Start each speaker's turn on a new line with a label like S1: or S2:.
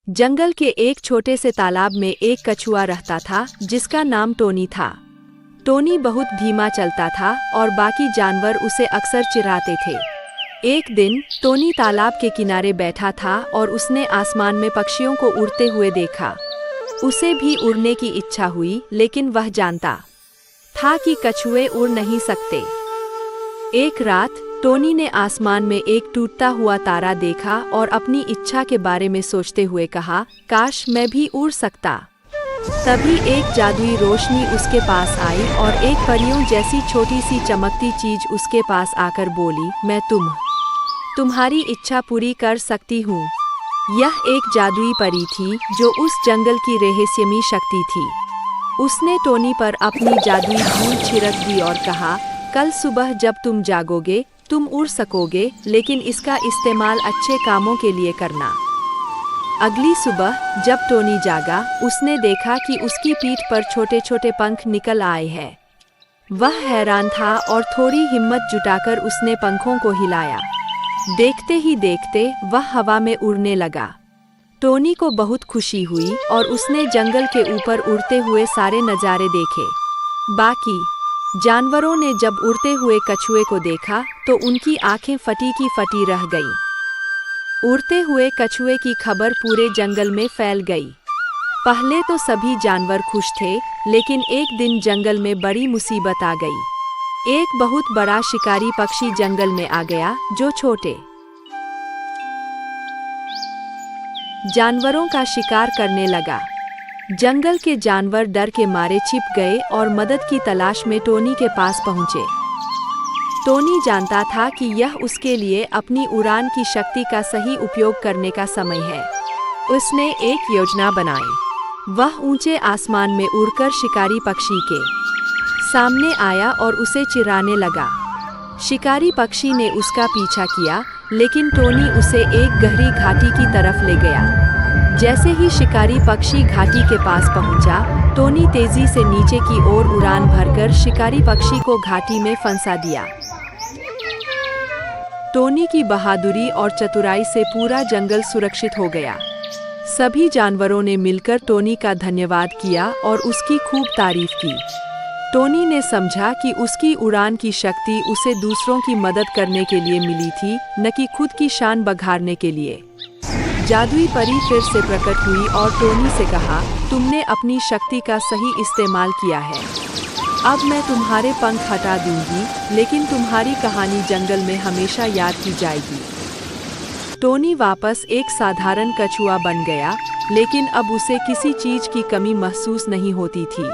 S1: जंगल के एक छोटे से तालाब में एक कछुआ रहता था जिसका नाम टोनी था। टोनी बहुत धीमा चलता था और बाकी जानवर उसे अक्सर चिढ़ाते थे। एक दिन टोनी तालाब के किनारे बैठा था और उसने आसमान में पक्षियों को उड़ते हुए देखा। उसे भी उड़ने की इच्छा हुई, लेकिन वह जानता था कि कछुए उड़ नहीं सकते। एक रात टोनी ने आसमान में एक टूटता हुआ तारा देखा और अपनी इच्छा के बारे में सोचते हुए कहा, काश मैं भी उड़ सकता। तभी एक जादुई रोशनी उसके पास आई और एक परियों जैसी छोटी सी चमकती चीज उसके पास आकर बोली, मैं तुम्हारी इच्छा पूरी कर सकती हूँ। यह एक जादुई परी थी जो उस जंगल की रहस्यमयी शक्ति थी। उसने टोनी पर अपनी जादुई धूल छिड़क दी और कहा, कल सुबह जब तुम जागोगे तुम उड़ सकोगे, लेकिन इसका इस्तेमाल अच्छे कामों के लिए करना। अगली सुबह जब टोनी जागा, उसने देखा कि उसकी पीठ पर छोटे छोटे पंख निकल आए हैं। वह हैरान था और थोड़ी हिम्मत जुटाकर उसने पंखों को हिलाया। देखते ही देखते वह हवा में उड़ने लगा। टोनी को बहुत खुशी हुई और उसने जंगल के ऊपर उड़ते हुए सारे नज़ारे देखे। बाकी जानवरों ने जब उड़ते हुए कछुए को देखा तो उनकी आंखें फटी की फटी रह गईं। उड़ते हुए कछुए की खबर पूरे जंगल में फैल गई। पहले तो सभी जानवर खुश थे, लेकिन एक दिन जंगल में बड़ी मुसीबत आ गई। एक बहुत बड़ा शिकारी पक्षी जंगल में आ गया जो छोटे जानवरों का शिकार करने लगा। जंगल के जानवर डर के मारे छिप गए और मदद की तलाश में टोनी के पास पहुंचे। टोनी जानता था कि यह उसके लिए अपनी उड़ान की शक्ति का सही उपयोग करने का समय है। उसने एक योजना बनाई। वह ऊंचे आसमान में उड़कर शिकारी पक्षी के सामने आया और उसे चिढ़ाने लगा। शिकारी पक्षी ने उसका पीछा किया, लेकिन टोनी उसे एक गहरी घाटी की तरफ ले गया। जैसे ही शिकारी पक्षी घाटी के पास पहुंचा, टोनी तेजी से नीचे की ओर उड़ान भरकर शिकारी पक्षी को घाटी में फंसा दिया। टोनी की बहादुरी और चतुराई से पूरा जंगल सुरक्षित हो गया। सभी जानवरों ने मिलकर टोनी का धन्यवाद किया और उसकी खूब तारीफ की। टोनी ने समझा कि उसकी उड़ान की शक्ति उसे दूसरों की मदद करने के लिए मिली थी, न कि खुद की शान बघारने के लिए। जादुई परी फिर से प्रकट हुई और टोनी से कहा, तुमने अपनी शक्ति का सही इस्तेमाल किया है। अब मैं तुम्हारे पंख हटा दूंगी, लेकिन तुम्हारी कहानी जंगल में हमेशा याद की जाएगी। टोनी वापस एक साधारण कछुआ बन गया, लेकिन अब उसे किसी चीज की कमी महसूस नहीं होती थी।